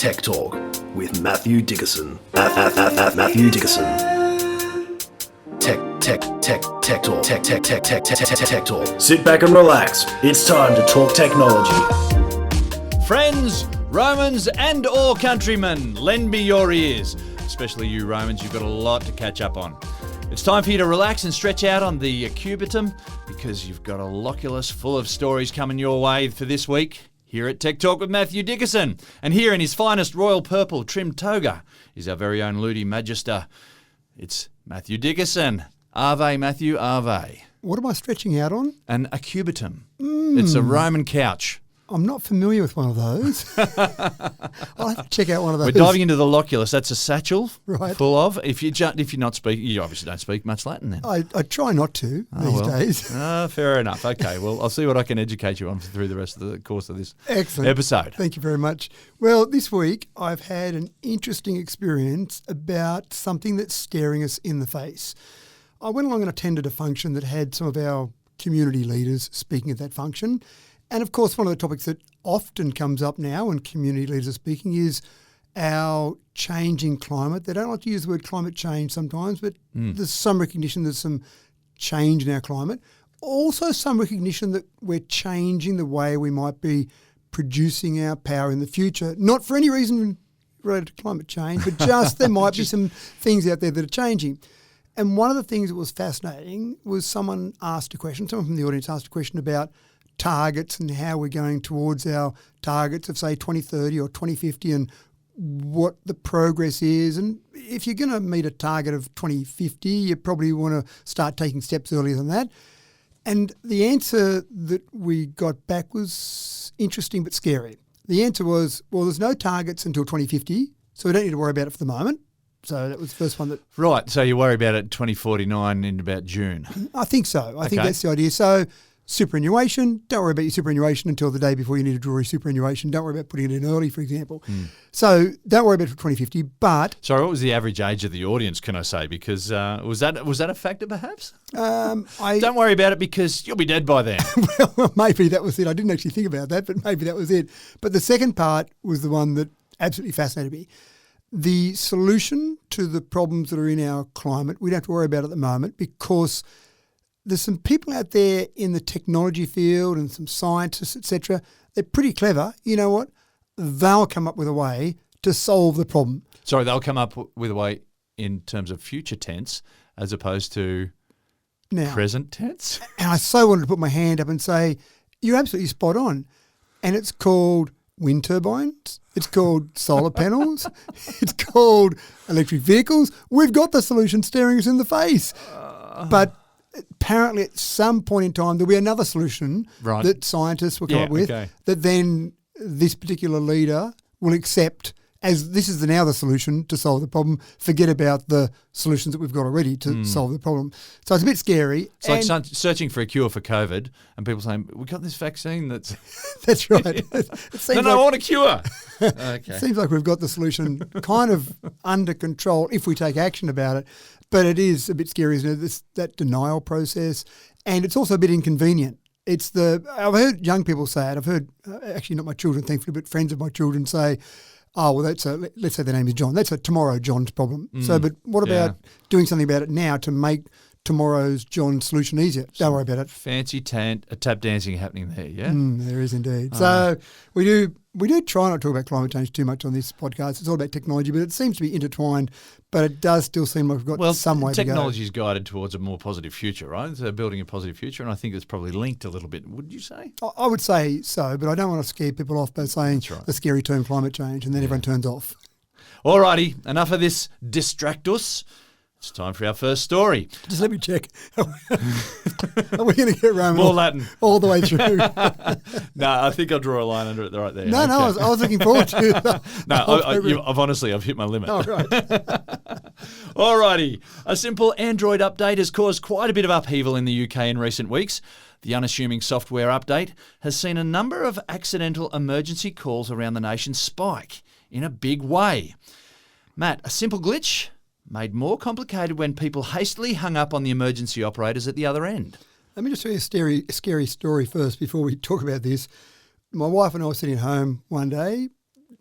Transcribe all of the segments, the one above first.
Tech Talk with Matthew Dickerson. Matthew Dickerson. Tech Talk. Sit back and relax. It's time to talk technology. Friends, Romans and all countrymen, lend me your ears. Especially you Romans, you've got a lot to catch up on. It's time for you to relax and stretch out on the cubitum because you've got a loculus full of stories coming your way for this week here at Tech Talk with Matthew Dickerson. And here in his finest royal purple trimmed toga is our very own Ludi Magister. It's Matthew Dickerson. Ave, Matthew, Ave. What am I stretching out on? An acubitum. It's a Roman couch. I'm not familiar with one of those. I'll have to check out one of those. We're diving into the loculus. That's a satchel Right. full of. If you're not speaking, you obviously don't speak much Latin then. I try not to these days. Fair enough. Okay, well, I'll see what I can educate you on through the rest of the course of this Excellent. episode. Thank you very much. Well, this week I've had an interesting experience about something that's staring us in the face. I went along and attended a function that had some of our community leaders speaking at that function. And of course, one of the topics that often comes up now when community leaders are speaking is our changing climate. They don't like to use the word climate change sometimes, but there's some recognition there's some change in our climate. Also some recognition that we're changing the way we might be producing our power in the future, not for any reason related to climate change, but just there might be some things out there that are changing. And one of the things that was fascinating was someone from the audience asked a question about targets and how we're going towards our targets of, say, 2030 or 2050 and what the progress is. And if you're going to meet a target of 2050, you probably want to start taking steps earlier than that. And the answer that we got back was interesting but scary. The answer was, well, there's no targets until 2050, so we don't need to worry about it for the moment. So that was the first one that... Right, so you worry about it 2049 in about June. I think so. I think that's the idea. So superannuation, don't worry about your superannuation until the day before you need to draw your superannuation. Don't worry about putting it in early, for example. So don't worry about it for 2050, but... Sorry, what was the average age of the audience, can I say? Because was that a factor perhaps? Don't worry about it because you'll be dead by then. Well, maybe that was it. I didn't actually think about that, but maybe that was it. But the second part was the one that absolutely fascinated me. The solution to the problems that are in our climate, we don't have to worry about at the moment because there's some people out there in the technology field and some scientists, etc. They're pretty clever. You know what? They'll come up with a way to solve the problem. Sorry, they'll come up with a way in terms of future tense as opposed to present tense? And I so wanted to put my hand up and say, you're absolutely spot on. And it's called wind turbines. It's called solar panels. It's called electric vehicles. We've got the solution staring us in the face. But apparently at some point in time there'll be another solution that scientists will come up with that then this particular leader will accept as this is now the solution to solve the problem. Forget about the solutions that we've got already to solve the problem. So it's a bit scary. It's like searching for a cure for COVID and people saying, we've got this vaccine that's... That's right. I want a cure. Okay. It seems like we've got the solution kind of under control if we take action about it. But it is a bit scary, isn't it? That denial process. And it's also a bit inconvenient. I've heard young people say it. I've heard, actually not my children, thankfully, but friends of my children say, oh, well, let's say their name is John. That's a tomorrow John's problem. So, but what about doing something about it now to make tomorrow's John's solution easier? Don't worry about it. Fancy tap dancing happening there, yeah? There is indeed. So we do try not to talk about climate change too much on this podcast. It's all about technology, but it seems to be intertwined. But it does still seem like we've got some way to go. Technology is guided towards a more positive future, right? So building a positive future, and I think it's probably linked a little bit, would you say? I would say so, but I don't want to scare people off by saying the scary term climate change, and then everyone turns off. All righty, enough of this distractus. It's time for our first story. Just let me check. Are we going to get Roman more Latin all the way through? No, I think I'll draw a line under it right there. No, I was looking forward to that. I've hit my limit. Oh, right. All righty. A simple Android update has caused quite a bit of upheaval in the UK in recent weeks. The unassuming software update has seen a number of accidental emergency calls around the nation spike in a big way. Matt, a simple glitch made more complicated when people hastily hung up on the emergency operators at the other end. Let me just tell you a scary story first before we talk about this. My wife and I were sitting at home one day,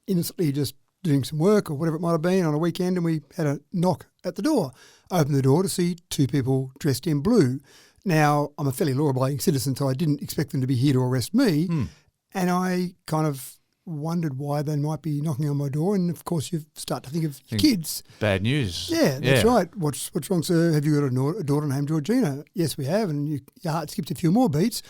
innocently just doing some work or whatever it might have been on a weekend, and we had a knock at the door. I opened the door to see two people dressed in blue. Now, I'm a fairly law-abiding citizen, so I didn't expect them to be here to arrest me. And I kind of wondered why they might be knocking on my door. And, of course, you start to think of your kids. Bad news. Yeah, that's right. What's wrong, sir? Have you got a daughter named Georgina? Yes, we have. And your heart skipped a few more beats.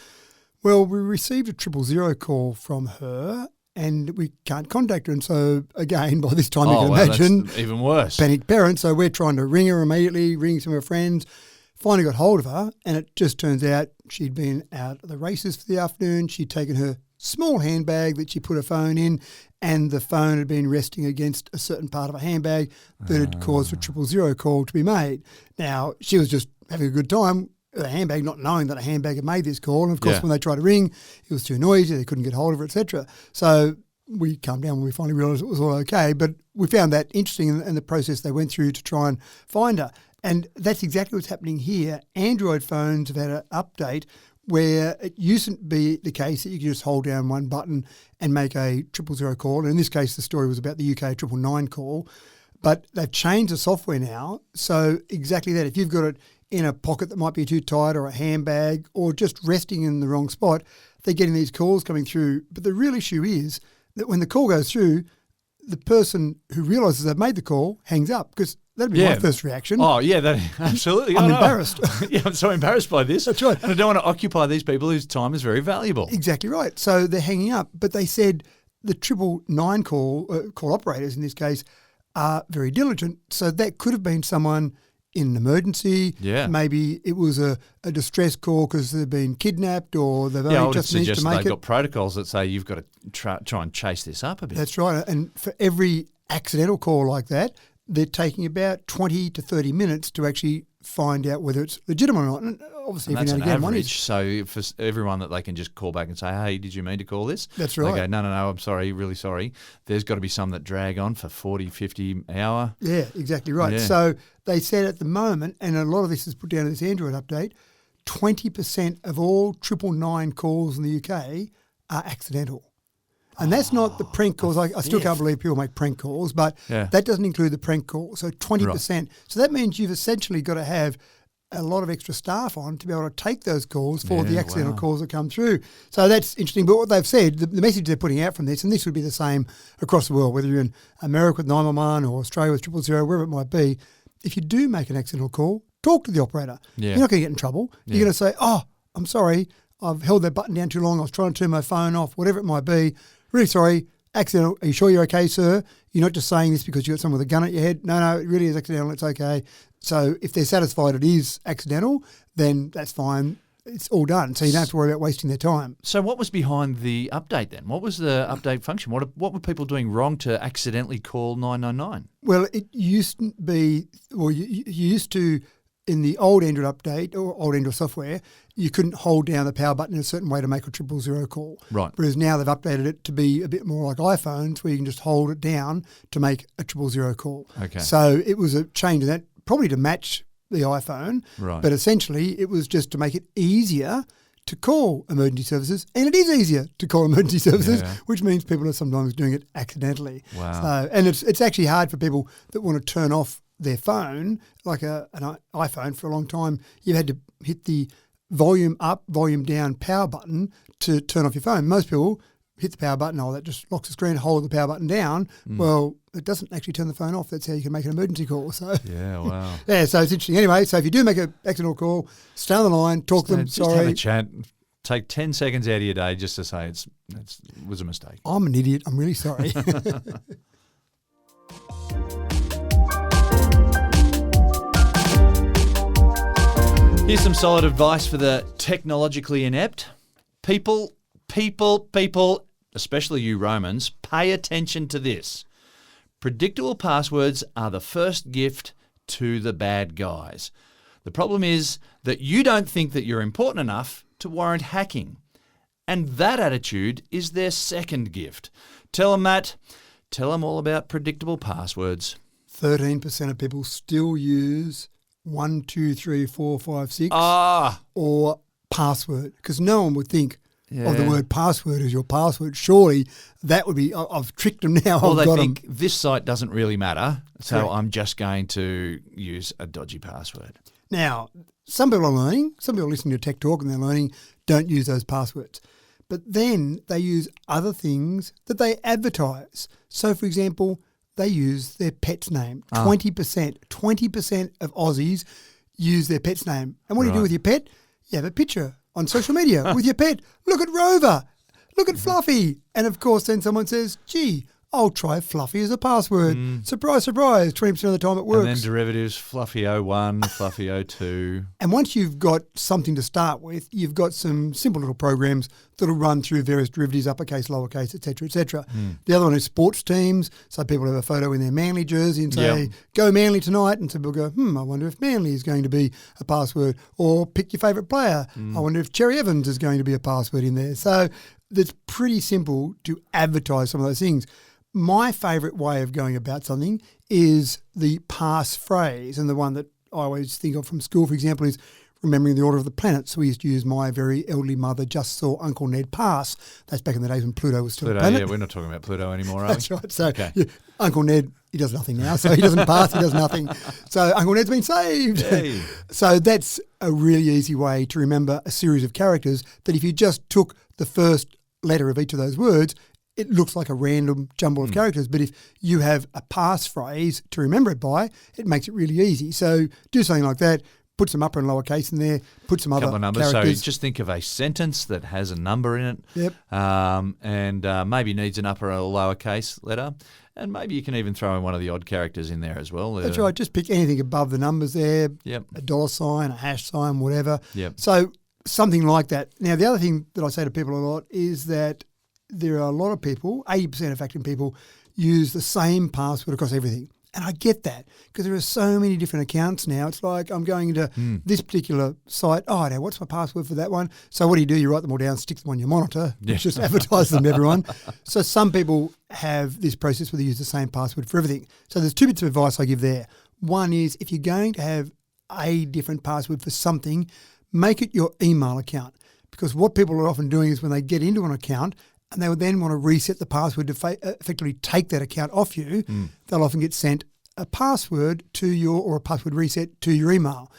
Well, we received a 000 call from her, and we can't contact her. And so, again, by this time you can imagine. That's even worse. Panicked parents. So we're trying to ring her immediately, ring some of her friends. Finally got hold of her, and it just turns out she'd been out at the races for the afternoon. She'd taken her small handbag that she put her phone in, and the phone had been resting against a certain part of a handbag that had caused a 000 call to be made. Now, she was just having a good time with a handbag, not knowing that a handbag had made this call. And, of course, when they tried to ring, it was too noisy. They couldn't get hold of her, etc. So we calmed down when we finally realised it was all okay. But we found that interesting in the process they went through to try and find her. And that's exactly what's happening here. Android phones have had an update where it used to be the case that you could just hold down one button and make a 000 call. And in this case, the story was about the UK 999 call. But they've changed the software now. So exactly that. If you've got it in a pocket that might be too tight, or a handbag, or just resting in the wrong spot, they're getting these calls coming through. But the real issue is that when the call goes through, the person who realises they've made the call hangs up, because that'd be my first reaction. Oh, yeah, absolutely. I'm embarrassed. Yeah, I'm so embarrassed by this. That's right. And I don't want to occupy these people whose time is very valuable. Exactly right. So they're hanging up. But they said the 999 call operators in this case are very diligent. So that could have been someone in an emergency. Yeah. Maybe it was a distress call because they've been kidnapped, or they've only just managed to make it. They've got protocols that say you've got to try and chase this up a bit. That's right. And for every accidental call like that, they're taking about 20 to 30 minutes to actually find out whether it's legitimate or not. And obviously, and every now and again, one is. So for everyone that they can just call back and say, hey, did you mean to call this? That's right. They go, no, I'm sorry, really sorry. There's got to be some that drag on for 40, 50 hour. Yeah, exactly right. Yeah. So they said at the moment, and a lot of this is put down in this Android update, 20% of all 999 calls in the UK are accidental. And that's not the prank calls. I still can't believe people make prank calls, but that doesn't include the prank call. So 20%. Right. So that means you've essentially got to have a lot of extra staff on to be able to take those calls for the accidental calls that come through. So that's interesting. But what they've said, the message they're putting out from this, and this would be the same across the world, whether you're in America with 911 or Australia with 000, wherever it might be, if you do make an accidental call, talk to the operator. Yeah. You're not going to get in trouble. Yeah. You're going to say, oh, I'm sorry, I've held that button down too long, I was trying to turn my phone off, whatever it might be. Really sorry, accidental. Are you sure you're okay, sir? You're not just saying this because you got someone with a gun at your head. No, it really is accidental. It's okay. So if they're satisfied it is accidental, then that's fine. It's all done. So you don't have to worry about wasting their time. So what was behind the update then? What was the update function? What were people doing wrong to accidentally call 999? Well, it used to be, you used to, in the old Android update or old Android software, you couldn't hold down the power button in a certain way to make a 000 call. Right. Whereas now they've updated it to be a bit more like iPhones, where you can just hold it down to make a 000 call. Okay. So it was a change in that, probably to match the iPhone. Right. But essentially it was just to make it easier to call emergency services. And it is easier to call emergency services, which means people are sometimes doing it accidentally. Wow. So, and it's actually hard for people that want to turn off their phone, like an iPhone. For a long time, you've had to hit the volume up, volume down power button to turn off your phone. Most people hit the power button, that just locks the screen, hold the power button down. Well, it doesn't actually turn the phone off. That's how you can make an emergency call. So yeah, wow. Yeah, so it's interesting. Anyway, so if you do make an accidental call, stay on the line, talk to them. Just have a chat. Take 10 seconds out of your day just to say it was a mistake. I'm an idiot. I'm really sorry. Here's some solid advice for the technologically inept. People, especially you Romans, pay attention to this. Predictable passwords are the first gift to the bad guys. The problem is that you don't think that you're important enough to warrant hacking. And that attitude is their second gift. Tell them that. Tell them all about predictable passwords. 13% of people still use 1, 2, 3, 4, 5, 6 or password, because no one would think of the word password as your password, surely that would be, I've tricked them now. Well, I've they got think 'em. this site doesn't really matter, so Correct. I'm just going to use a dodgy password. Now, some people are learning, some people are listening to Tech Talk and they're learning, don't use those passwords. But then they use other things that they advertise. So, for example, they use their pet's name. 20% of Aussies use their pet's name. And what do you do Right. with your pet? You have a picture on social media with your pet. Look at Rover. Look at Fluffy. And of course, then someone says, gee, I'll try Fluffy as a password. Surprise, surprise. 20% of the time it works. And then derivatives, Fluffy 01, Fluffy 02. And once you've got something to start with, you've got some simple little programs that'll run through various derivatives, uppercase, lowercase, et cetera, et cetera. The other one is sports teams. So people have a photo in their Manly jersey and say, go Manly tonight. And so people go, I wonder if Manly is going to be a password. Or pick your favourite player. I wonder if Cherry Evans is going to be a password in there. So it's pretty simple to advertise some of those things. My favourite way of going about something is the passphrase, and the one that I always think of from school, for example, is remembering the order of the planets. We used to use my very elderly mother just saw Uncle Ned pass. That's back in the days when Pluto was still a planet. Yeah, we're not talking about Pluto anymore, are we? That's right. So Uncle Ned, he does nothing now, so he doesn't pass, he does nothing. So Uncle Ned's been saved. Hey. So that's a really easy way to remember a series of characters that if you just took the first letter of each of those words, it looks like a random jumble of characters. But if you have a passphrase to remember it by, it makes it really easy. So do something like that. Put some upper and lower case in there. Put some other Couple of numbers. characters. So just think of a sentence that has a number in it. Yep. And maybe needs an upper or lower case letter. And maybe you can even throw in one of the odd characters in there as well. That's right. Just pick anything above the numbers there. Yep. A dollar sign, a hash sign, whatever. Yep. So something like that. Now, the other thing that I say to people a lot is that there are a lot of people, 80% of factoring people, use the same password across everything. And I get that because there are so many different accounts now. It's like I'm going into this particular site. Oh, now what's my password for that one? So what do? You write them all down, stick them on your monitor, just advertise them to everyone. So some people have this process where they use the same password for everything. So there's two bits of advice I give there. One is if you're going to have a different password for something, make it your email account. Because what people are often doing is when they get into an account, and they would then want to reset the password to effectively take that account off you, they'll often get sent a password to or a password reset to your email.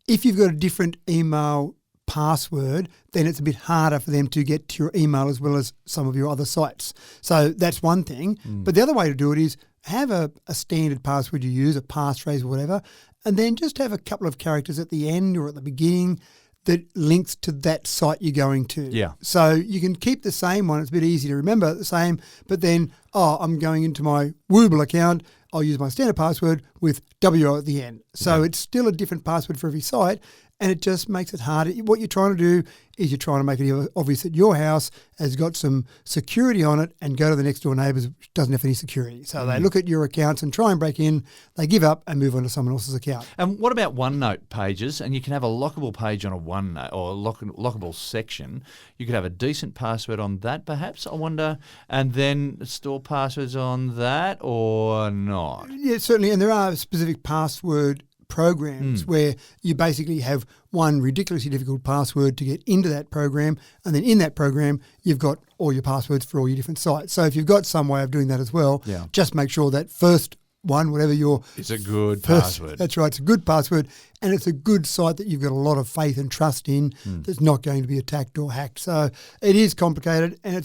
If you've got a different email password, then it's a bit harder for them to get to your email as well as some of your other sites. So that's one thing. But the other way to do it is have a standard password you use, a passphrase or whatever, and then just have a couple of characters at the end or at the beginning that links to that site you're going to. Yeah. So you can keep the same one. It's a bit easy to remember the same, but then, I'm going into my Wooble account. I'll use my standard password with WO at the end. So it's still a different password for every site, and it just makes it harder. What you're trying to do is you're trying to make it obvious that your house has got some security on it and go to the next door neighbours which doesn't have any security. So they look at your accounts and try and break in, they give up and move on to someone else's account. And what about OneNote pages? And you can have a lockable page on a OneNote or a lockable section. You could have a decent password on that perhaps, I wonder, and then store passwords on that or not? Yeah, certainly. And there are specific password programs where you basically have one ridiculously difficult password to get into that program, and then in that program you've got all your passwords for all your different sites. So if you've got some way of doing that as well, just make sure that first one, whatever your it's a good first, password. That's right, it's a good password, and it's a good site that you've got a lot of faith and trust in that's not going to be attacked or hacked. So it is complicated, and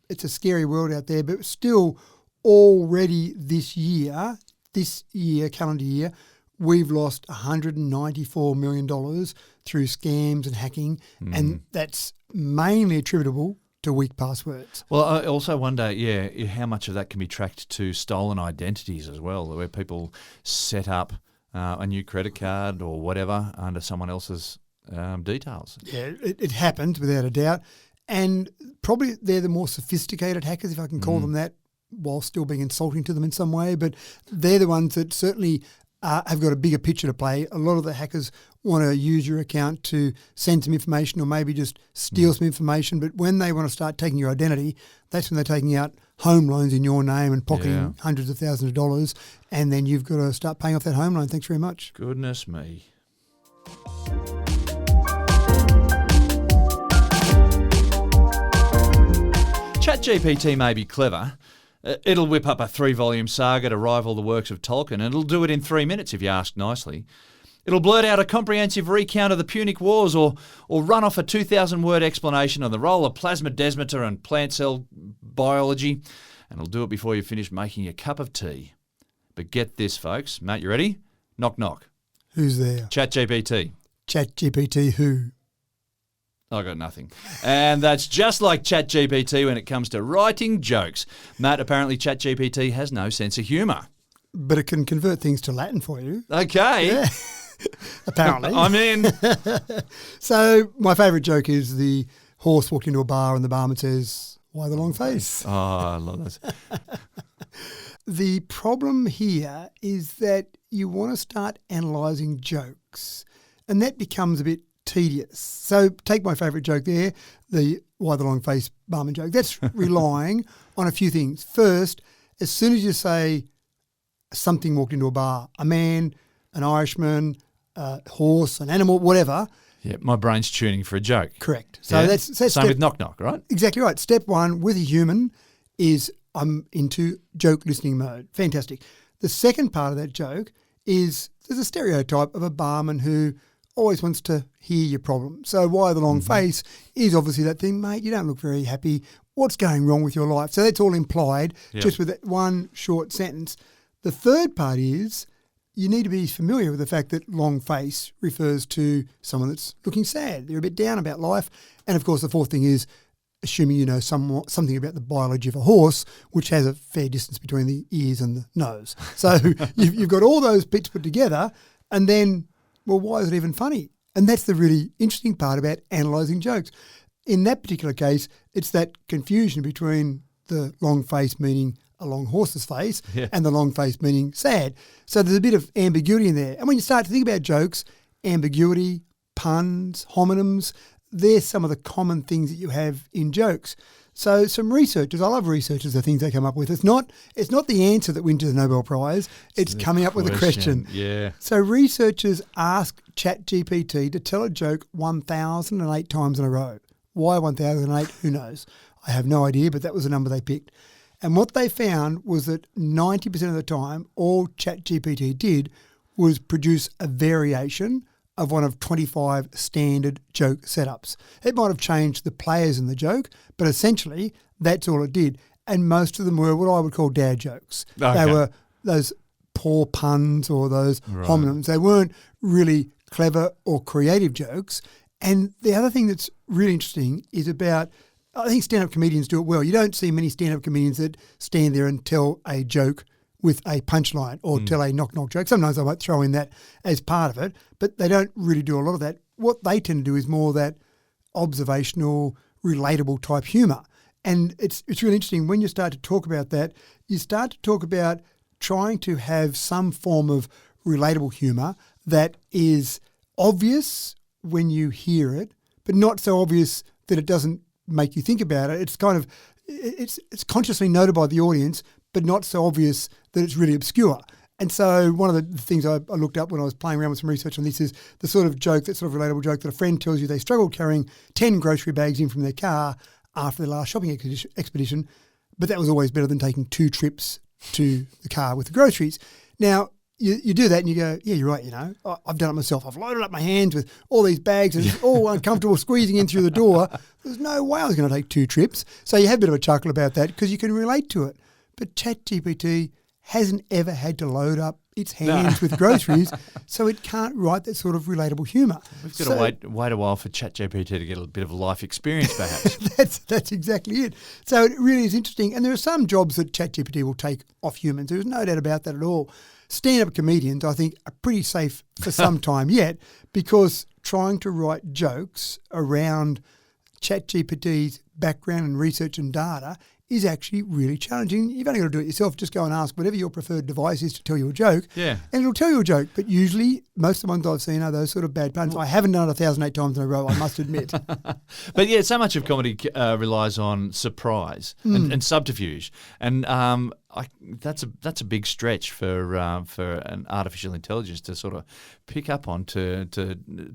it's a scary world out there, but still already this year, calendar year, we've lost $194 million through scams and hacking, and that's mainly attributable to weak passwords. Well, I also wonder, how much of that can be tracked to stolen identities as well, where people set up a new credit card or whatever under someone else's details. Yeah, it happens without a doubt, and probably they're the more sophisticated hackers, if I can call them that, while still being insulting to them in some way, but they're the ones that certainly have got a bigger picture to play. A lot of the hackers want to use your account to send some information or maybe just steal some information. But when they want to start taking your identity, that's when they're taking out home loans in your name and pocketing hundreds of thousands of dollars. And then you've got to start paying off that home loan. Thanks very much. Goodness me. ChatGPT may be clever. It'll whip up a 3-volume saga to rival the works of Tolkien, and it'll do it in 3 minutes if you ask nicely. It'll blurt out a comprehensive recount of the Punic Wars or run off a 2,000-word explanation on the role of plasmodesmata and plant cell biology, and it'll do it before you finish making a cup of tea. But get this, folks. Matt, you ready? Knock, knock. Who's there? ChatGPT. ChatGPT who? I got nothing. And that's just like ChatGPT when it comes to writing jokes. Matt, apparently ChatGPT has no sense of humour. But it can convert things to Latin for you. Okay. Yeah. Apparently. I'm in. So my favourite joke is the horse walked into a bar and the barman says, "Why the long face?" Oh, I love this. The problem here is that you want to start analysing jokes, and that becomes a bit tedious. So take my favourite joke there, the "Why the long face" barman joke. That's relying on a few things. First, as soon as you say something walked into a bar, a man, an Irishman, a horse, an animal, whatever. Yeah, my brain's tuning for a joke. Correct. So Yeah? that's Same with knock knock, right? Exactly right. Step one with a human is I'm into joke listening mode. Fantastic. The second part of that joke is there's a stereotype of a barman who always wants to hear your problem. So why the long face is obviously that thing, mate, you don't look very happy. What's going wrong with your life? So that's all implied just with that one short sentence. The third part is you need to be familiar with the fact that long face refers to someone that's looking sad. They're a bit down about life. And, of course, the fourth thing is assuming you know something about the biology of a horse, which has a fair distance between the ears and the nose. So you've got all those bits put together and then, well, why is it even funny? And that's the really interesting part about analysing jokes. In that particular case, it's that confusion between the long face meaning a long horse's face and the long face meaning sad. So there's a bit of ambiguity in there. And when you start to think about jokes, ambiguity, puns, homonyms, they're some of the common things that you have in jokes. So some researchers, I love researchers, the things they come up with. It's not the answer that wins the Nobel Prize. It's coming up with a question. Yeah. So researchers asked ChatGPT to tell a joke 1,008 times in a row. Why 1,008? Who knows? I have no idea, but that was the number they picked. And what they found was that 90% of the time, all ChatGPT did was produce a variation of one of 25 standard joke setups. It might have changed the players in the joke, but essentially that's all it did. And most of them were what I would call dad jokes. Okay. They were those poor puns or those homonyms. They weren't really clever or creative jokes. And the other thing that's really interesting is about, I think stand-up comedians do it well. You don't see many stand-up comedians that stand there and tell a joke with a punchline or tell a knock-knock joke. Sometimes I might throw in that as part of it, but they don't really do a lot of that. What they tend to do is more that observational, relatable type humour. And it's really interesting when you start to talk about that, you start to talk about trying to have some form of relatable humour that is obvious when you hear it, but not so obvious that it doesn't make you think about it. It's kind of, it's consciously noted by the audience, but not so obvious that it's really obscure. And so one of the things I looked up when I was playing around with some research on this is the sort of joke, that sort of relatable joke that a friend tells you they struggled carrying 10 grocery bags in from their car after their last shopping expedition, but that was always better than taking 2 trips to the car with the groceries. Now, you do that and you go, yeah, you're right, you know, I've done it myself. I've loaded up my hands with all these bags and it's all uncomfortable squeezing in through the door. There's no way I was going to take 2 trips. So you have a bit of a chuckle about that because you can relate to it. But ChatGPT hasn't ever had to load up its hands with groceries, so it can't write that sort of relatable humour. We've got to wait a while for ChatGPT to get a bit of life experience, perhaps. That's exactly it. So it really is interesting. And there are some jobs that ChatGPT will take off humans. There's no doubt about that at all. Stand-up comedians, I think, are pretty safe for some time yet because trying to write jokes around ChatGPT's background and research and data is actually really challenging. You've only got to do it yourself. Just go and ask whatever your preferred device is to tell you a joke, and it'll tell you a joke. But usually, most of the ones I've seen are those sort of bad puns. I haven't done it 1,008 times in a row, I must admit. But yeah, so much of comedy relies on surprise and subterfuge, and that's a big stretch for an artificial intelligence to sort of pick up on to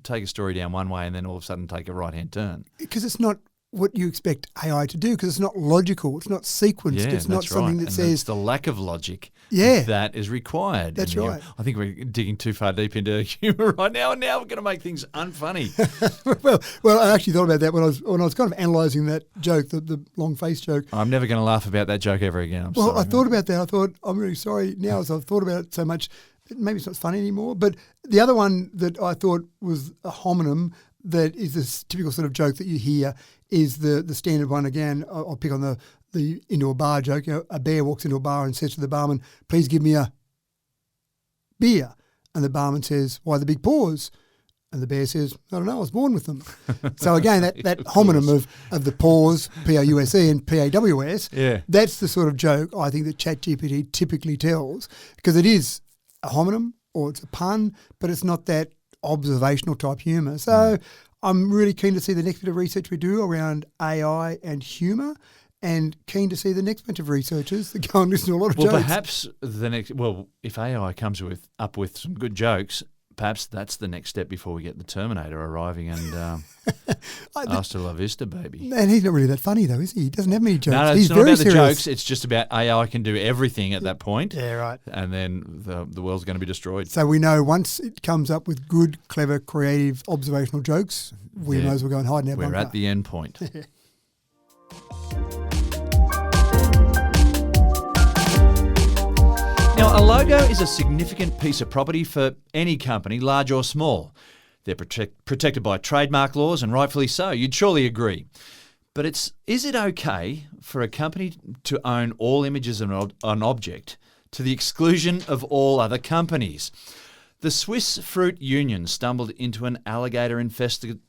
take a story down one way and then all of a sudden take a right hand turn. Because it's not what you expect AI to do because it's not logical. It's not sequenced. Yeah, it's not that's something right. that And says it's the lack of logic Yeah. that is required. That's And right. I think we're digging too far deep into humour right now, and now we're going to make things unfunny. well, I actually thought about that when I was kind of analysing that joke, the long face joke. I'm never going to laugh about that joke ever again. I'm Well, sorry. I thought about that. I thought, I'm really sorry now as I've thought about it so much, maybe it's not funny anymore. But the other one that I thought was a homonym that is this typical sort of joke that you hear is the standard one. Again, I'll pick on the into a bar joke. You know, a bear walks into a bar and says to the barman, please give me a beer. And the barman says, why the big pause? And the bear says, I don't know, I was born with them. So again, that homonym of the pause, P-O-U-S-E and P-A-W-S, Yeah. that's the sort of joke I think that ChatGPT typically tells because it is a homonym or it's a pun, but it's not that observational type humour. So I'm really keen to see the next bit of research we do around AI and humour and keen to see the next bunch of researchers that go and listen to a lot of Well, jokes. perhaps if AI comes up with some good jokes, perhaps that's the next step before we get the Terminator arriving and hasta la vista, baby. And he's not really that funny though, is he? He doesn't have many jokes. No, He's it's not very about the serious. jokes. It's just about AI can do everything at that point. Yeah, right. And then the world's going to be destroyed. So we know once it comes up with good, clever, creative, observational jokes, we Yeah. may as well go and hide in our We're bunker. at the end point. Now, a logo is a significant piece of property for any company, large or small. They're protected by trademark laws, and rightfully so. You'd surely agree. But is it okay for a company to own all images of an object to the exclusion of all other companies? The Swiss Fruit Union stumbled into an alligator-infested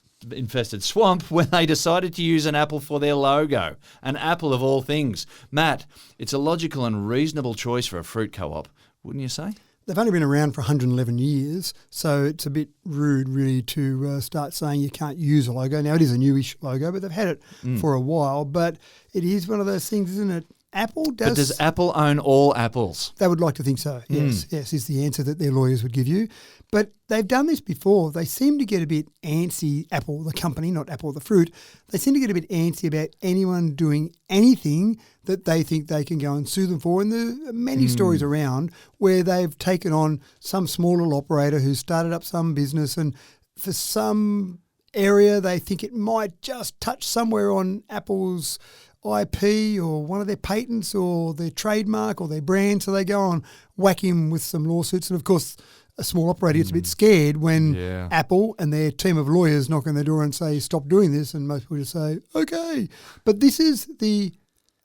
swamp when they decided to use an apple for their logo. An apple of all things. Matt, it's a logical and reasonable choice for a fruit co-op, wouldn't you say? They've only been around for 111 years, so it's a bit rude really to start saying you can't use a logo. Now, it is a newish logo, but they've had it for a while. But it is one of those things, isn't it? Apple does... But does Apple own all apples? They would like to think so, yes. Yes, is the answer that their lawyers would give you. But they've done this before. They seem to get a bit antsy, Apple, the company, not Apple, the fruit. They seem to get a bit antsy about anyone doing anything that they think they can go and sue them for. And there are many stories around where they've taken on some small little operator who started up some business and for some area they think it might just touch somewhere on Apple's IP or one of their patents or their trademark or their brand, so they go on whack him with some lawsuits. And of course, a small operator gets a bit scared when Apple and their team of lawyers knock on their door and say, stop doing this, and most people just say, okay. But this is the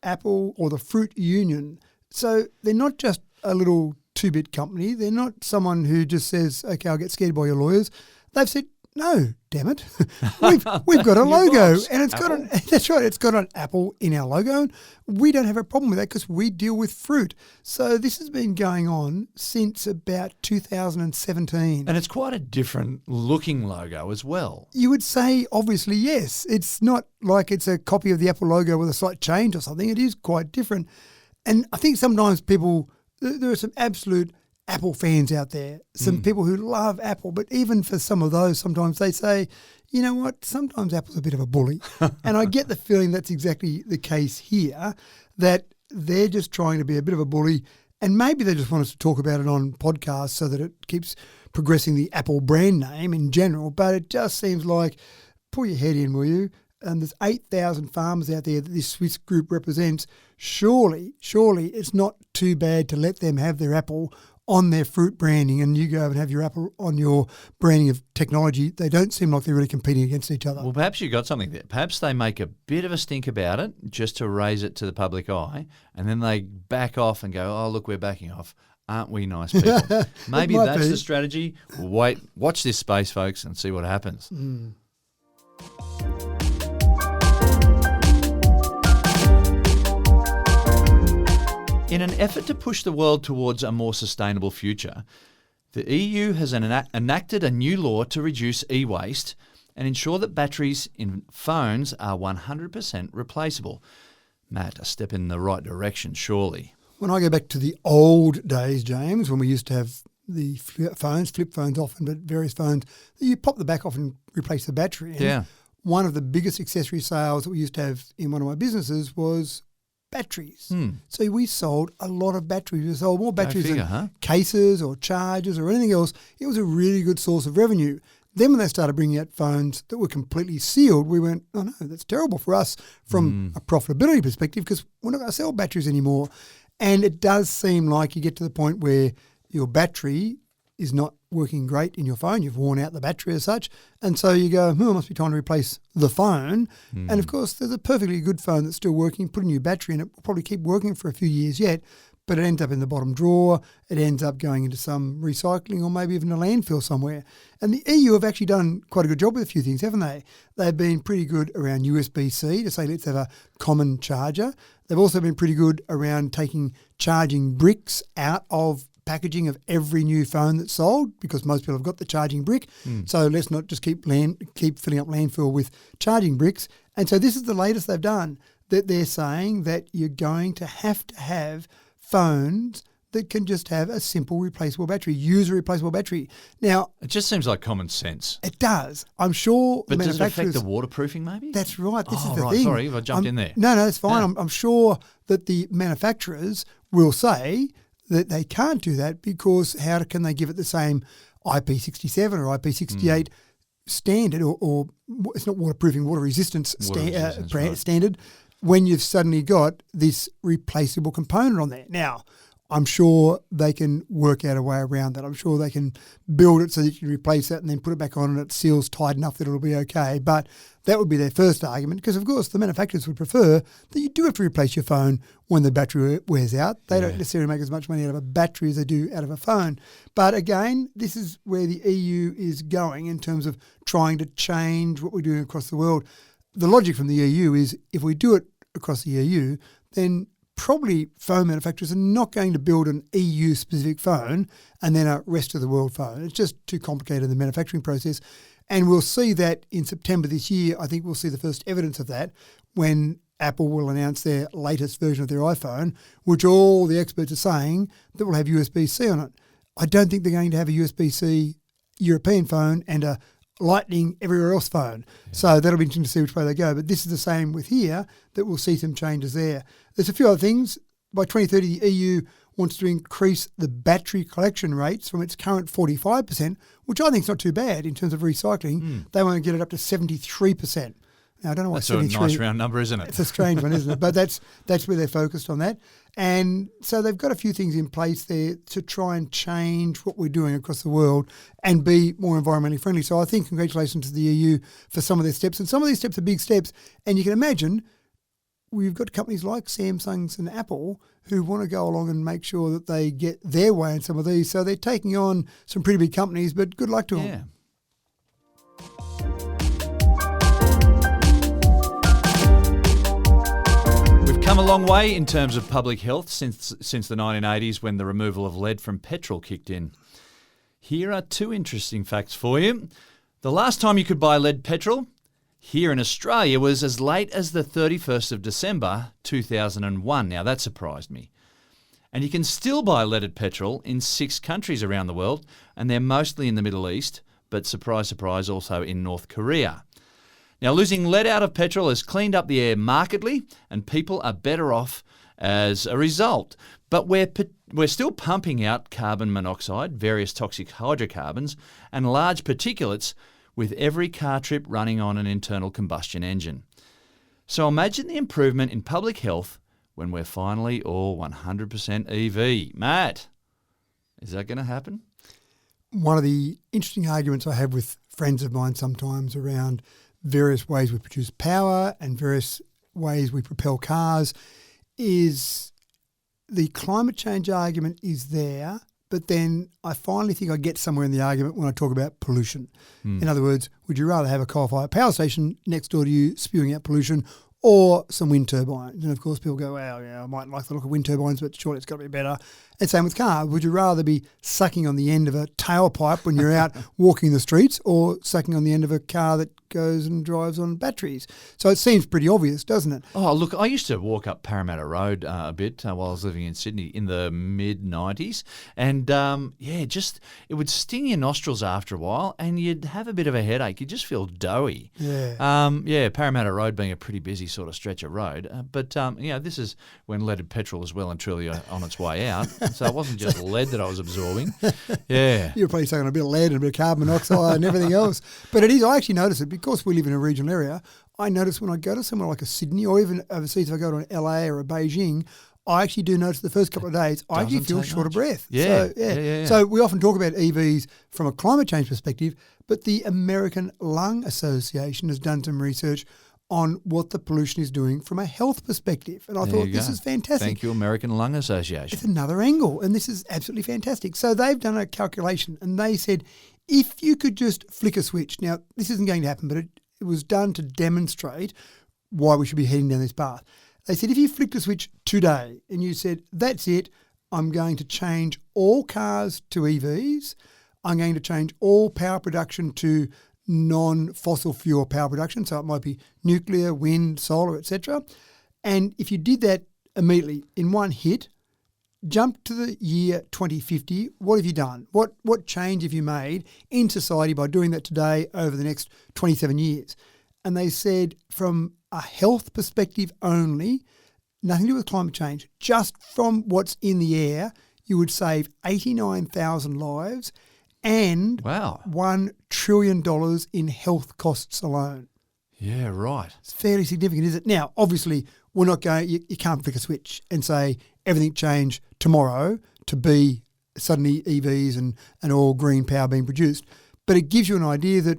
Apple or the Fruit Union. So they're not just a little two-bit company. They're not someone who just says, okay, I'll get scared by your lawyers. They've said, no, damn it. We've got a logo and it's got that's right, it's got an apple in our logo. And we don't have a problem with that because we deal with fruit. So this has been going on since about 2017. And it's quite a different looking logo as well. You would say, obviously, yes. It's not like it's a copy of the Apple logo with a slight change or something. It is quite different. And I think sometimes there are some absolute Apple fans out there, some people who love Apple, but even for some of those, sometimes they say, you know what, sometimes Apple's a bit of a bully. And I get the feeling that's exactly the case here, that they're just trying to be a bit of a bully, and maybe they just want us to talk about it on podcasts so that it keeps progressing the Apple brand name in general. But it just seems like, pull your head in, will you? And there's 8,000 farmers out there that this Swiss group represents. Surely it's not too bad to let them have their apple on their fruit branding, and you go and have your apple on your branding of technology. They don't seem like they're really competing against each other. Well, perhaps you got something there. Perhaps they make a bit of a stink about it just to raise it to the public eye, and then they back off and go, oh, look, we're backing off. Aren't we nice people? Maybe that's the strategy. Wait, watch this space, folks, and see what happens. In an effort to push the world towards a more sustainable future, the EU has enacted a new law to reduce e-waste and ensure that batteries in phones are 100% replaceable. Matt, a step in the right direction, surely. When I go back to the old days, James, when we used to have the flip phones often, but various phones, you pop the back off and replace the battery. And one of the biggest accessory sales that we used to have in one of my businesses was batteries. So we sold a lot of batteries. We sold more batteries than cases or chargers or anything else. It was a really good source of revenue. Then when they started bringing out phones that were completely sealed, we went, oh no, that's terrible for us from a profitability perspective because we're not going to sell batteries anymore. And it does seem like you get to the point where your battery is not working great in your phone. You've worn out the battery as such. And so you go, it must be time to replace the phone. And of course, there's a perfectly good phone that's still working. Put a new battery in it. Will probably keep working for a few years yet, but it ends up in the bottom drawer. It ends up going into some recycling or maybe even a landfill somewhere. And the EU have actually done quite a good job with a few things, haven't they? They've been pretty good around USB-C to say let's have a common charger. They've also been pretty good around taking charging bricks out of packaging of every new phone that's sold because most people have got the charging brick. So let's not just keep filling up landfill with charging bricks. And so this is the latest they've done, that they're saying that you're going to have phones that can just have a simple replaceable battery, user replaceable battery. Now, it just seems like common sense. It does. I'm sure but the does it manufacturers... affect the waterproofing maybe? That's right. This is the right. thing. Sorry if I jumped in there. No, it's fine. I'm sure that the manufacturers will say that they can't do that because how can they give it the same IP67 or IP68 standard or it's not waterproofing, water resistance standard when you've suddenly got this replaceable component on there. Now, I'm sure they can work out a way around that. I'm sure they can build it so that you can replace that and then put it back on and it seals tight enough that it'll be okay. But that would be their first argument because, of course, the manufacturers would prefer that you do have to replace your phone when the battery wears out. They don't necessarily make as much money out of a battery as they do out of a phone. But again, this is where the EU is going in terms of trying to change what we're doing across the world. The logic from the EU is if we do it across the EU, then probably phone manufacturers are not going to build an EU-specific phone and then a rest of the world phone. It's just too complicated in the manufacturing process. And we'll see that in September this year. I think we'll see the first evidence of that when Apple will announce their latest version of their iPhone, which all the experts are saying that will have USB-C on it. I don't think they're going to have a USB-C European phone and a Lightning everywhere else phone. So that'll be interesting to see which way they go. But this is the same with here, that we'll see some changes there. There's a few other things. By 2030, the EU wants to increase the battery collection rates from its current 45%, which I think is not too bad in terms of recycling. They want to get it up to 73%. Now, I don't know what 73... That's a nice round number, isn't it? It's a strange one, isn't it? But that's where they're focused on that. And so they've got a few things in place there to try and change what we're doing across the world and be more environmentally friendly. So I think congratulations to the EU for some of their steps. And some of these steps are big steps. And you can imagine we've got companies like Samsung and Apple who want to go along and make sure that they get their way in some of these. So they're taking on some pretty big companies, but good luck to them. Yeah. Come a long way in terms of public health since the 1980s when the removal of lead from petrol kicked in. Here are two interesting facts for you. The last time you could buy lead petrol here in Australia was as late as the 31st of December 2001. Now that surprised me. And you can still buy leaded petrol in 6 countries around the world, and they're mostly in the Middle East, but surprise, surprise, also in North Korea. Now, losing lead out of petrol has cleaned up the air markedly, and people are better off as a result. But we're still pumping out carbon monoxide, various toxic hydrocarbons, and large particulates with every car trip running on an internal combustion engine. So imagine the improvement in public health when we're finally all 100% EV. Matt, is that going to happen? One of the interesting arguments I have with friends of mine sometimes around various ways we produce power and various ways we propel cars is the climate change argument is there, but then I finally think I get somewhere in the argument when I talk about pollution. In other words, would you rather have a coal-fired power station next door to you spewing out pollution or some wind turbines? And of course people go, well, yeah, I might like the look of wind turbines, but surely it's got to be better. And same with cars. Would you rather be sucking on the end of a tailpipe when you're out walking the streets or sucking on the end of a car that goes and drives on batteries? So it seems pretty obvious, doesn't it? Oh, look, I used to walk up Parramatta Road a bit while I was living in Sydney in the mid-90s. And, it would sting your nostrils after a while and you'd have a bit of a headache. You'd just feel doughy. Yeah. Parramatta Road being a pretty busy sort of stretch of road. But this is when leaded petrol is well and truly on its way out. So it wasn't just lead that I was absorbing. Yeah. You're probably sucking a bit of lead and a bit of carbon monoxide and everything else. But it is, I actually notice it because we live in a regional area. I notice when I go to somewhere like a Sydney or even overseas, if I go to an LA or a Beijing, I actually do notice the first couple of days, I actually feel short of breath. Yeah. So we often talk about EVs from a climate change perspective, but the American Lung Association has done some research on what the pollution is doing from a health perspective. And I thought this is fantastic. Thank you, American Lung Association. It's another angle, and this is absolutely fantastic. So they've done a calculation, and they said if you could just flick a switch. Now, this isn't going to happen, but it was done to demonstrate why we should be heading down this path. They said if you flicked a switch today and you said, that's it, I'm going to change all cars to EVs, I'm going to change all power production to non-fossil fuel power production, so it might be nuclear, wind, solar, etc. And if you did that immediately in one hit, jump to the year 2050, what have you done? What change have you made in society by doing that today over the next 27 years? And they said from a health perspective only, nothing to do with climate change, just from what's in the air, you would save 89,000 lives and $1 trillion in health costs alone. Yeah, right. It's fairly significant, isn't it? Now, obviously, we're not going, you can't flick a switch and say everything changed tomorrow to be suddenly EVs and all green power being produced. But it gives you an idea that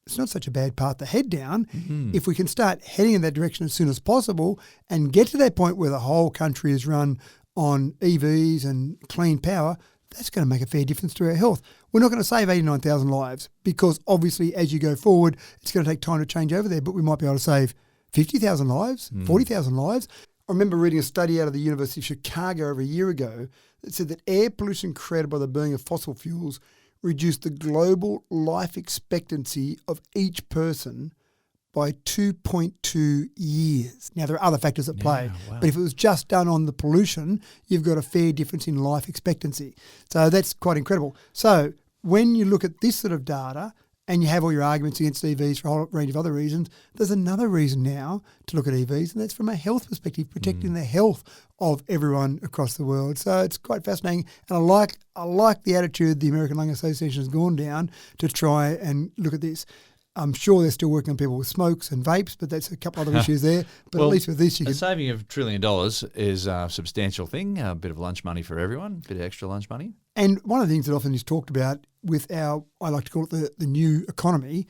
it's not such a bad path to head down. Mm-hmm. If we can start heading in that direction as soon as possible and get to that point where the whole country is run on EVs and clean power, that's going to make a fair difference to our health. We're not going to save 89,000 lives because obviously as you go forward, it's going to take time to change over there, but we might be able to save 50,000 lives, 40,000 lives. I remember reading a study out of the University of Chicago over a year ago that said that air pollution created by the burning of fossil fuels reduced the global life expectancy of each person by 2.2 years. Now, there are other factors at play, but if it was just done on the pollution, you've got a fair difference in life expectancy. So that's quite incredible. So when you look at this sort of data and you have all your arguments against EVs for a whole range of other reasons, there's another reason now to look at EVs, and that's from a health perspective, protecting the health of everyone across the world. So it's quite fascinating, and I like the attitude the American Lung Association has gone down to try and look at this. I'm sure they're still working on people with smokes and vapes, but that's a couple other issues there. But at least with this, you can... A saving of $1 trillion is a substantial thing, a bit of lunch money for everyone, a bit of extra lunch money. And one of the things that often is talked about with our, I like to call it the new economy,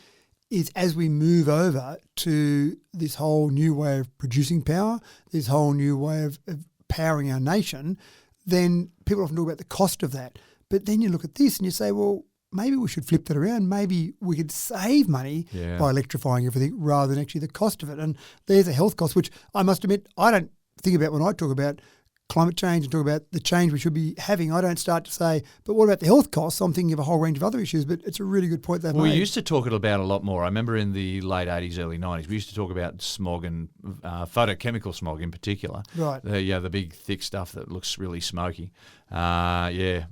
is as we move over to this whole new way of producing power, this whole new way of powering our nation, then people often talk about the cost of that. But then you look at this and you say, well, maybe we should flip that around. Maybe we could save money by electrifying everything rather than actually the cost of it. And there's a health cost, which I must admit I don't think about when I talk about climate change and talk about the change we should be having. I don't start to say, but what about the health costs? I'm thinking of a whole range of other issues, but it's a really good point they've made. We used to talk about a lot more. I remember in the late 80s, early 90s, we used to talk about smog and photochemical smog in particular. Right. The big, thick stuff that looks really smoky. We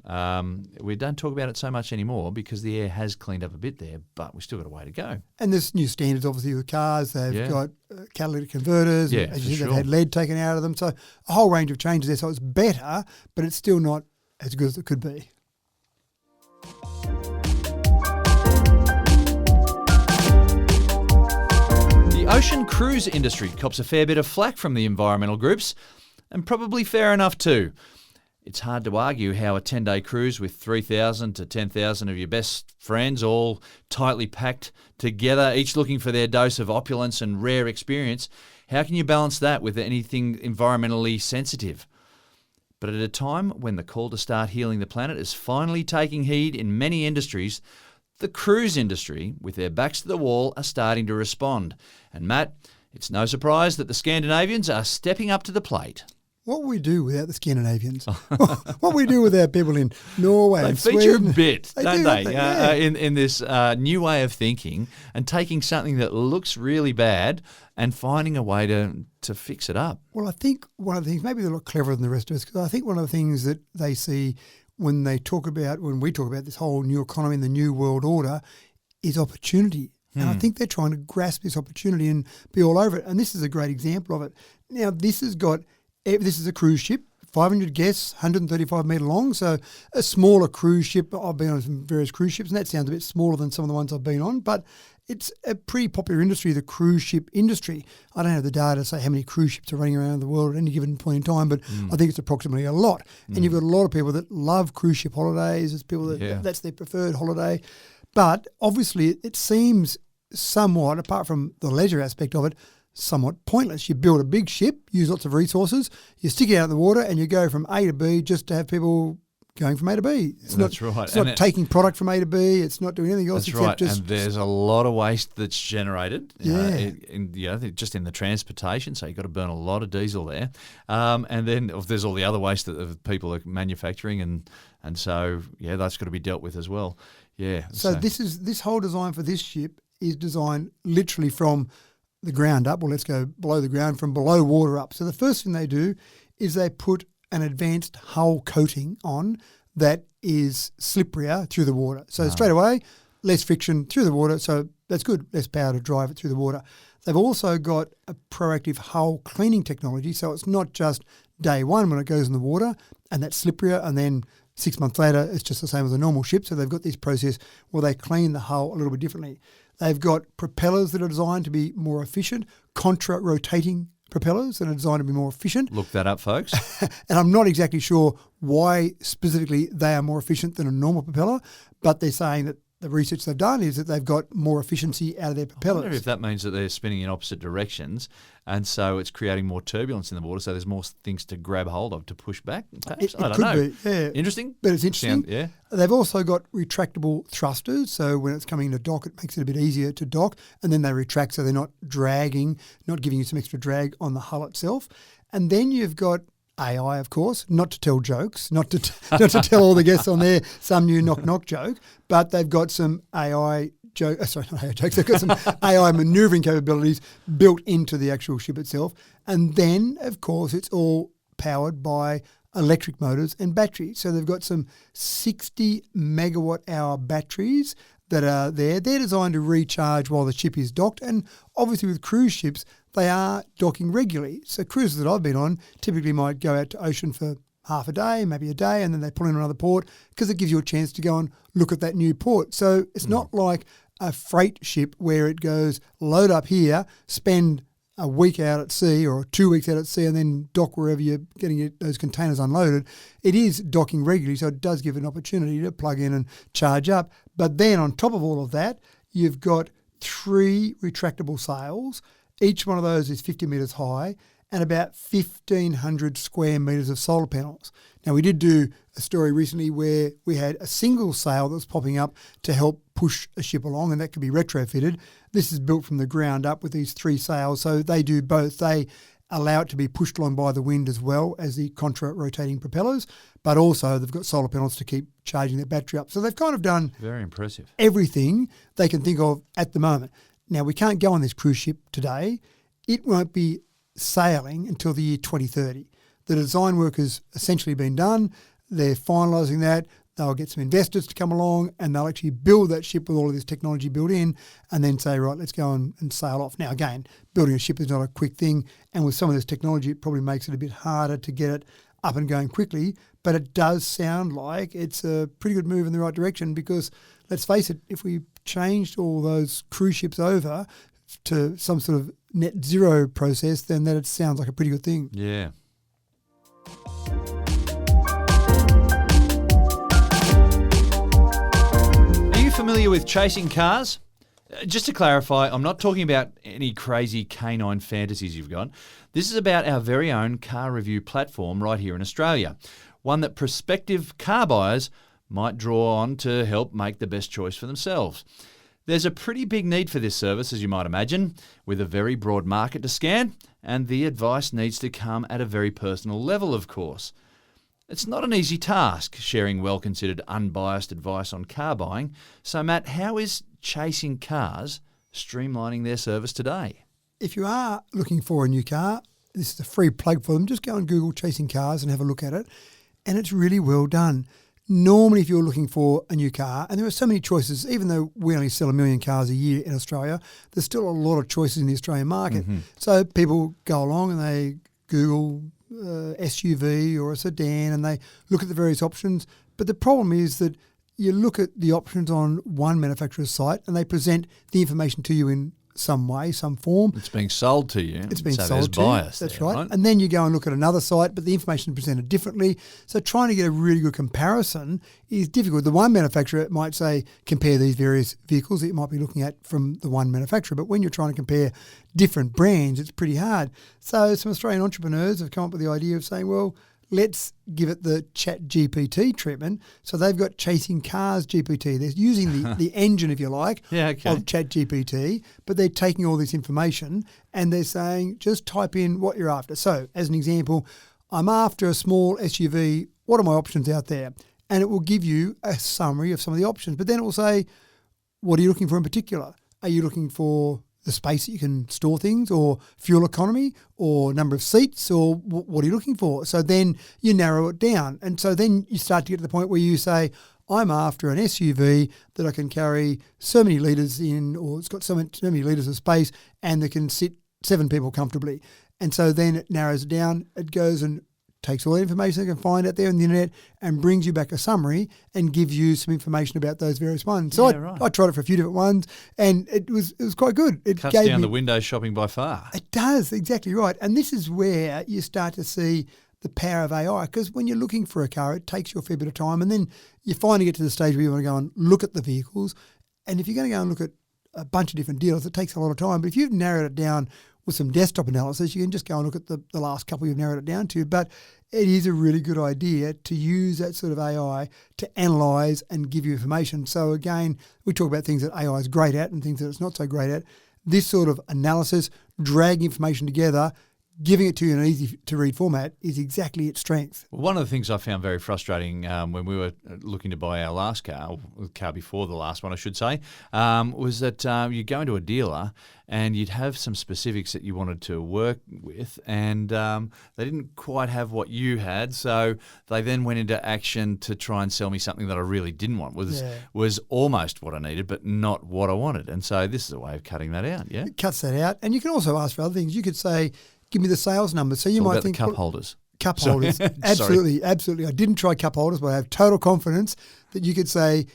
don't talk about it so much anymore because the air has cleaned up a bit there, but we've still got a way to go. And there's new standards, obviously, with cars. They've got catalytic converters. Yeah, as you said, they've had lead taken out of them. So a whole range of changes there. So it's better, but it's still not as good as it could be. The ocean cruise industry cops a fair bit of flack from the environmental groups, and probably fair enough too. It's hard to argue how a 10-day cruise with 3,000 to 10,000 of your best friends all tightly packed together, each looking for their dose of opulence and rare experience, how can you balance that with anything environmentally sensitive? But at a time when the call to start healing the planet is finally taking heed in many industries, the cruise industry, with their backs to the wall, are starting to respond. And Matt, it's no surprise that the Scandinavians are stepping up to the plate. What would we do without the Scandinavians? What would we do without people in Norway They and feature Sweden? a bit, don't they? Yeah. In this new way of thinking and taking something that looks really bad and finding a way to fix it up. Well, I think one of the things, maybe they're a lot cleverer than the rest of us, because I think one of the things that they see when we talk about this whole new economy and the new world order is opportunity. And I think they're trying to grasp this opportunity and be all over it. And this is a great example of it. Now, this is a cruise ship, 500 guests, 135 metre long. So a smaller cruise ship. I've been on some various cruise ships, and that sounds a bit smaller than some of the ones I've been on. But it's a pretty popular industry, the cruise ship industry. I don't have the data to say how many cruise ships are running around the world at any given point in time, but I think it's approximately a lot. And you've got a lot of people that love cruise ship holidays. It's people that's their preferred holiday. But obviously it seems somewhat, apart from the leisure aspect of it, somewhat pointless. You build a big ship, use lots of resources, you stick it out in the water and you go from A to B just to have people going from A to B. That's right. It's not taking product from A to B. It's not doing anything else. That's right. And there's a lot of waste that's generated. Just in the transportation. So you've got to burn a lot of diesel there. And then there's all the other waste that people are manufacturing, and so that's got to be dealt with as well. Yeah. So this whole design for this ship is designed literally from the ground up. Well, let's go below the ground, from below water up. So the first thing they do is they put an advanced hull coating on that is slipperier through the water. So straight away, less friction through the water. So that's good. Less power to drive it through the water. They've also got a proactive hull cleaning technology. So it's not just day one when it goes in the water and that's slipperier, and then 6 months later it's just the same as a normal ship. So they've got this process where they clean the hull a little bit differently. They've got propellers that are designed to be more efficient, contra-rotating propellers that are designed to be more efficient. Look that up, folks. And I'm not exactly sure why specifically they are more efficient than a normal propeller, but they're saying that the research they've done is that they've got more efficiency out of their propellers. I wonder if that means that they're spinning in opposite directions, and so it's creating more turbulence in the water, so there's more things to grab hold of, to push back. Perhaps? I don't know. Be, yeah. Interesting? But it's interesting. They've also got retractable thrusters, so when it's coming to dock, it makes it a bit easier to dock, and then they retract so they're not dragging, not giving you some extra drag on the hull itself. And then you've got AI, of course, not to tell jokes, not to tell all the guests on there some new knock joke, but they've got some AI jokes. They've got some AI manoeuvring capabilities built into the actual ship itself. And then, of course, it's all powered by electric motors and batteries. So they've got some 60 megawatt hour batteries that are there. They're designed to recharge while the ship is docked. And obviously with cruise ships, they are docking regularly. So cruises that I've been on typically might go out to ocean for half a day, maybe a day, and then they pull in another port because it gives you a chance to go and look at that new port. So it's not like a freight ship where it goes load up here, spend a week out at sea or 2 weeks out at sea, and then dock wherever you're getting those containers unloaded. It is docking regularly, so it does give an opportunity to plug in and charge up. But then on top of all of that, you've got 3 retractable sails. Each one of those is 50 metres high and about 1,500 square metres of solar panels. Now, we did do a story recently where we had a single sail that was popping up to help push a ship along, and that could be retrofitted. This is built from the ground up with these 3 sails, so they do both. They allow it to be pushed along by the wind as well as the contra-rotating propellers, but also they've got solar panels to keep charging their battery up. So they've kind of done very impressive everything they can think of at the moment. Now, we can't go on this cruise ship today. It won't be sailing until the year 2030. The design work has essentially been done. They're finalising that. They'll get some investors to come along and they'll actually build that ship with all of this technology built in and then say, right, let's go and sail off. Now, again, building a ship is not a quick thing, and with some of this technology, it probably makes it a bit harder to get it up and going quickly, but it does sound like it's a pretty good move in the right direction because, let's face it, if we changed all those cruise ships over to some sort of net zero process, then that it sounds like a pretty good thing. Yeah. Are you familiar with chasing cars? Just to clarify, I'm not talking about any crazy canine fantasies you've got. This is about our very own car review platform right here in Australia, one that prospective car buyers might draw on to help make the best choice for themselves. There's a pretty big need for this service, as you might imagine, with a very broad market to scan and the advice needs to come at a very personal level, of course. It's not an easy task, sharing well-considered, unbiased advice on car buying. So, Matt, how is Chasing Cars streamlining their service today? If you are looking for a new car, this is a free plug for them. Just go and Google Chasing Cars and have a look at it. And it's really well done. Normally, if you're looking for a new car, and there are so many choices, even though we only sell 1 million cars a year in Australia, there's still a lot of choices in the Australian market. So people go along and they Google SUV or a sedan and they look at the various options. But the problem is that you look at the options on one manufacturer's site and they present the information to you in some way, some form. It's being sold to you. It's being so sold to you. bias That's there, right. And then you go and look at another site, but the information is presented differently. So trying to get a really good comparison is difficult. The one manufacturer might say, compare these various vehicles that you might be looking at from the one manufacturer. But when you're trying to compare different brands, it's pretty hard. So some Australian entrepreneurs have come up with the idea of saying, well, let's give it the ChatGPT treatment. So they've got Chasing Cars GPT. They're using the engine, if you like, of ChatGPT, but they're taking all this information and they're saying, just type in what you're after. So as an example, I'm after a small SUV. What are my options out there? And it will give you a summary of some of the options. But then it will say, what are you looking for in particular? Are you looking for the space that you can store things, or fuel economy, or number of seats, or what are you looking for? So then you narrow it down. And so then you start to get to the point where you say, I'm after an SUV that I can carry so many litres in, or it's got so many litres of space, and that can sit 7 people comfortably. And so then it narrows it down. It goes and takes all the information they can find out there on the internet and brings you back a summary and gives you some information about those various ones. So I tried it for a few different ones and it was quite good. It cuts down the window shopping by far. It does, exactly right. And this is where you start to see the power of AI, because when you're looking for a car, it takes you a fair bit of time, and then you finally get to the stage where you want to go and look at the vehicles. And if you're going to go and look at a bunch of different deals, it takes a lot of time. But if you've narrowed it down with some desktop analysis, you can just go and look at the last couple you've narrowed it down to. But it is a really good idea to use that sort of AI to analyse and give you information. So again, we talk about things that AI is great at and things that it's not so great at. This sort of analysis, dragging information together, giving it to you in an easy-to-read format is exactly its strength. Well, one of the things I found very frustrating when we were looking to buy our last car, or the car before the last one, I should say, was that you go into a dealer and you'd have some specifics that you wanted to work with, and they didn't quite have what you had, so they then went into action to try and sell me something that I really didn't want. Was almost what I needed, but not what I wanted. And so this is a way of cutting that out, yeah? It cuts that out. And you can also ask for other things. You could say, give me the sales numbers. So you might think the cup holders. Cup holders. Absolutely, absolutely. I didn't try cup holders, but I have total confidence that you could say,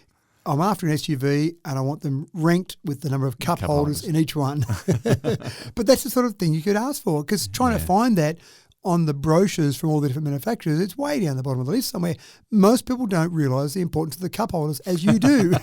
I'm after an SUV and I want them ranked with the number of cup holders in each one. But that's the sort of thing you could ask for, because trying to find that on the brochures from all the different manufacturers, it's way down the bottom of the list somewhere. Most people don't realise the importance of the cup holders, as you do.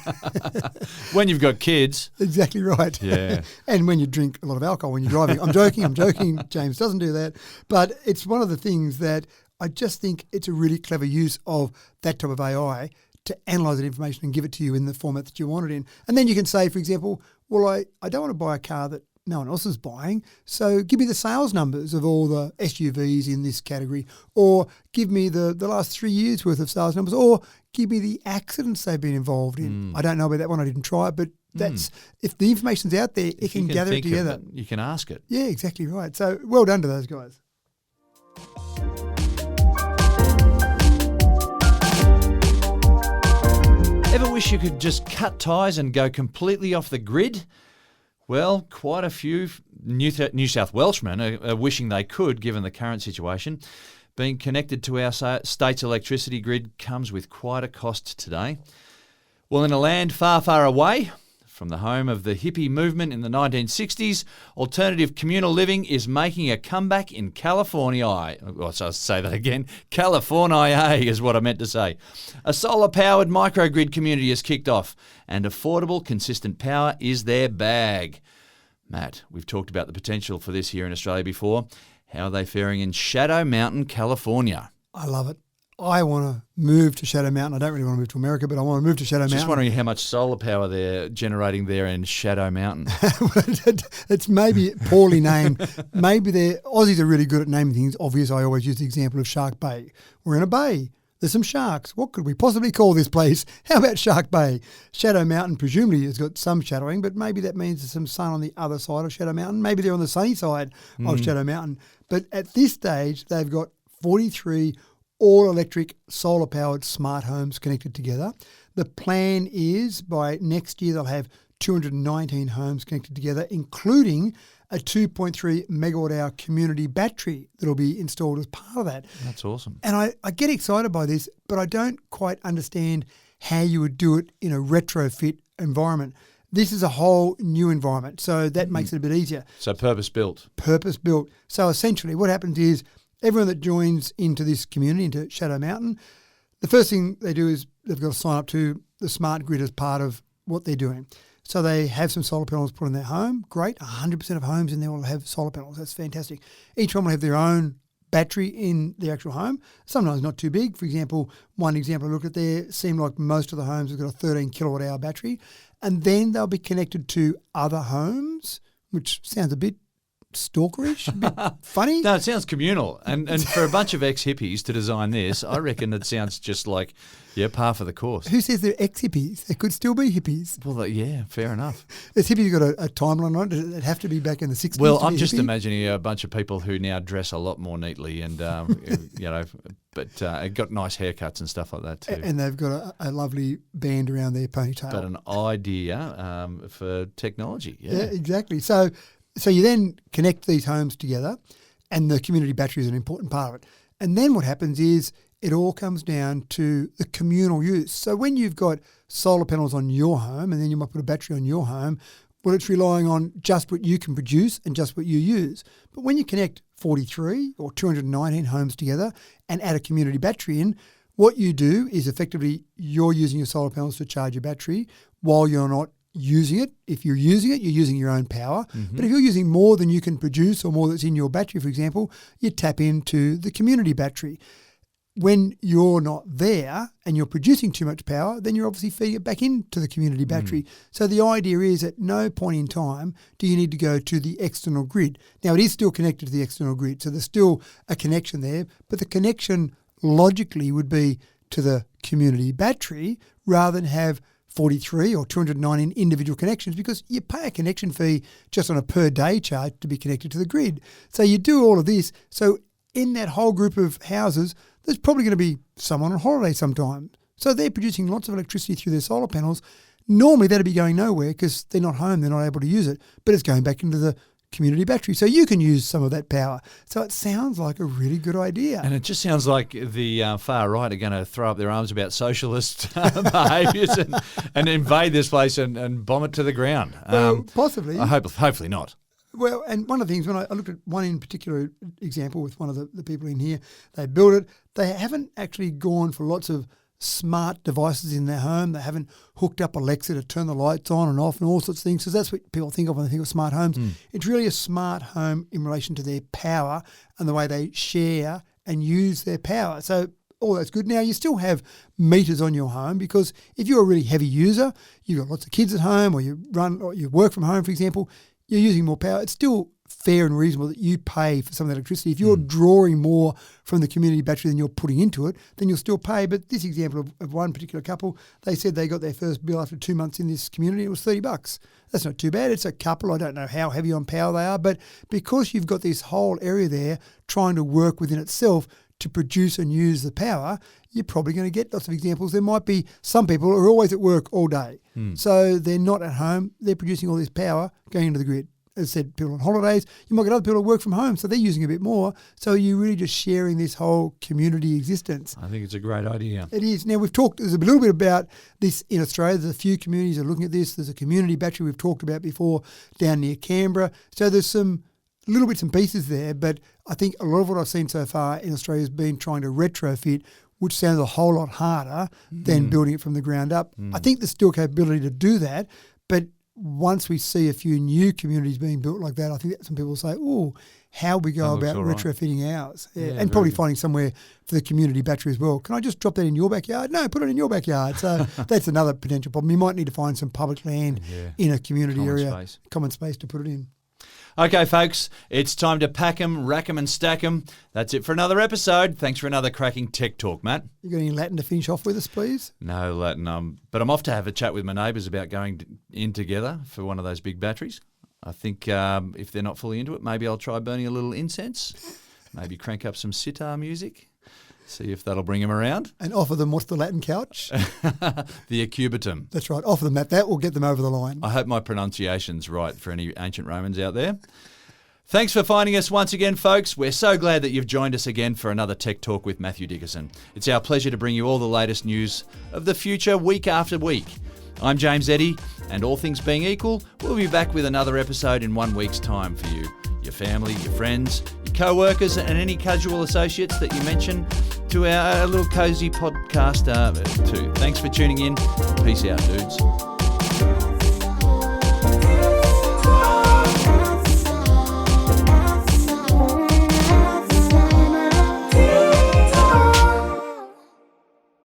When you've got kids. Exactly right. Yeah. And when you drink a lot of alcohol when you're driving. I'm joking. James doesn't do that. But it's one of the things that I just think it's a really clever use of that type of AI to analyse that information and give it to you in the format that you want it in. And then you can say, for example, well, I don't want to buy a car that no one else is buying, so give me the sales numbers of all the SUVs in this category, or give me the last 3 years worth of sales numbers, or give me the accidents they've been involved in. I don't know about that one, I didn't try it, but that's if the information's out there, it can gather it together. You can ask it. Yeah, exactly right. So well done to those guys. Ever wish you could just cut ties and go completely off the grid? Well, quite a few New South Welshmen are wishing they could, given the current situation. Being connected to our state's electricity grid comes with quite a cost today. Well, in a land far, far away from the home of the hippie movement in the 1960s, alternative communal living is making a comeback in California. I'll say that again. California is what I meant to say. A solar-powered microgrid community has kicked off, and affordable, consistent power is their bag. Matt, we've talked about the potential for this here in Australia before. How are they faring in Shadow Mountain, California? I love it. I want to move to Shadow Mountain. I don't really want to move to America, but I want to move to Shadow Mountain. Just wondering how much solar power they're generating there in Shadow Mountain. It's maybe poorly named. Maybe Aussies are really good at naming things. Obvious, I always use the example of Shark Bay. We're in a bay. There's some sharks. What could we possibly call this place? How about Shark Bay? Shadow Mountain presumably has got some shadowing, but maybe that means there's some sun on the other side of Shadow Mountain. Maybe they're on the sunny side of Shadow Mountain. But at this stage, they've got 43 all-electric, solar-powered smart homes connected together. The plan is by next year they'll have 219 homes connected together, including a 2.3 megawatt-hour community battery that'll be installed as part of that. That's awesome. And I get excited by this, but I don't quite understand how you would do it in a retrofit environment. This is a whole new environment, so that makes it a bit easier. So purpose-built. Purpose-built. So essentially what happens is everyone that joins into this community, into Shadow Mountain, the first thing they do is they've got to sign up to the smart grid as part of what they're doing. So they have some solar panels put in their home. Great. 100% of homes in there will have solar panels. That's fantastic. Each one will have their own battery in their actual home. Sometimes not too big. For example, one example I looked at there seemed like most of the homes have got a 13 kilowatt hour battery. And then they'll be connected to other homes, which sounds a bit stalkerish, a bit funny. No, it sounds communal. And for a bunch of ex-hippies to design this, I reckon it sounds just like, par for the course. Who says they're ex-hippies? They could still be hippies. Well, yeah, fair enough. Has hippies got a timeline on it? Does it have to be back in the 60s? Well, I'm just imagining a bunch of people who now dress a lot more neatly and, but got nice haircuts and stuff like that too. And they've got a lovely band around their ponytail. But an idea for technology. Yeah, exactly. So you then connect these homes together, and the community battery is an important part of it. And then what happens is it all comes down to the communal use. So when you've got solar panels on your home, and then you might put a battery on your home, well, it's relying on just what you can produce and just what you use. But when you connect 43 or 219 homes together and add a community battery in, what you do is effectively you're using your solar panels to charge your battery while you're not using it. If you're using it, you're using your own power. But if you're using more than you can produce or more that's in your battery, for example, you tap into the community battery. When you're not there and you're producing too much power, then you're obviously feeding it back into the community battery. So the idea is at no point in time do you need to go to the external grid. Now, it is still connected to the external grid, so there's still a connection there, but the connection logically would be to the community battery rather than have 43 or 209 individual connections, because you pay a connection fee just on a per day charge to be connected to the grid. So you do all of this. So in that whole group of houses, there's probably going to be someone on holiday sometime. So they're producing lots of electricity through their solar panels. Normally that'd be going nowhere because they're not home, they're not able to use it, but it's going back into the community battery. So you can use some of that power. So it sounds like a really good idea. And it just sounds like the far right are going to throw up their arms about socialist behaviours and invade this place and bomb it to the ground. Well, possibly. Hopefully not. Well, and one of the things, when I looked at one in particular example with one of the people in here, they built it. They haven't actually gone for lots of smart devices in their home. They haven't hooked up Alexa to turn the lights on and off and all sorts of things, because that's what people think of when they think of smart homes. It's really a smart home in relation to their power and the way they share and use their power. So all that's good. Now, you still have meters on your home, because if you're a really heavy user, you've got lots of kids at home, or you run or you work from home, for example, you're using more power. It's still fair and reasonable that you pay for some of that electricity. If you're drawing more from the community battery than you're putting into it, then you'll still pay. But this example of one particular couple, they said they got their first bill after 2 months in this community. It was $30. That's not too bad. It's a couple. I don't know how heavy on power they are, but because you've got this whole area there trying to work within itself to produce and use the power, you're probably going to get lots of examples. There might be some people who are always at work all day. So they're not at home. They're producing all this power going into the grid. As I said, people on holidays, you might get other people who work from home, so they're using a bit more. So you're really just sharing this whole community existence. I think it's a great idea. It is. Now, there's a little bit about this in Australia. There's a few communities that are looking at this. There's a community battery we've talked about before down near Canberra. So there's some little bits and pieces there, but I think a lot of what I've seen so far in Australia has been trying to retrofit, which sounds a whole lot harder than building it from the ground up. I think there's still capability to do that, but once we see a few new communities being built like that, I think that some people will say, oh, how we go about retrofitting ours. Yeah, and probably finding somewhere for the community battery as well. Can I just drop that in your backyard? No, put it in your backyard. So that's another potential problem. You might need to find some public land in a community area, common space to put it in. Okay, folks, it's time to pack 'em, rack 'em and stack 'em. That's it for another episode. Thanks for another cracking tech talk, Matt. You got any Latin to finish off with us, please? No Latin, but I'm off to have a chat with my neighbours about going in together for one of those big batteries. I think if they're not fully into it, maybe I'll try burning a little incense, maybe crank up some sitar music, see if that'll bring them around. And offer them, what's the Latin couch? The Acubitum. That's right, offer them that. That will get them over the line. I hope my pronunciation's right for any ancient Romans out there. Thanks for finding us once again, folks. We're so glad that you've joined us again for another Tech Talk with Matthew Dickerson. It's our pleasure to bring you all the latest news of the future week after week. I'm James Eddy, and all things being equal, we'll be back with another episode in 1 week's time for you, your family, your friends, your co-workers, and any casual associates that you mention to our little cosy podcast too. Thanks for tuning in. Peace out, dudes.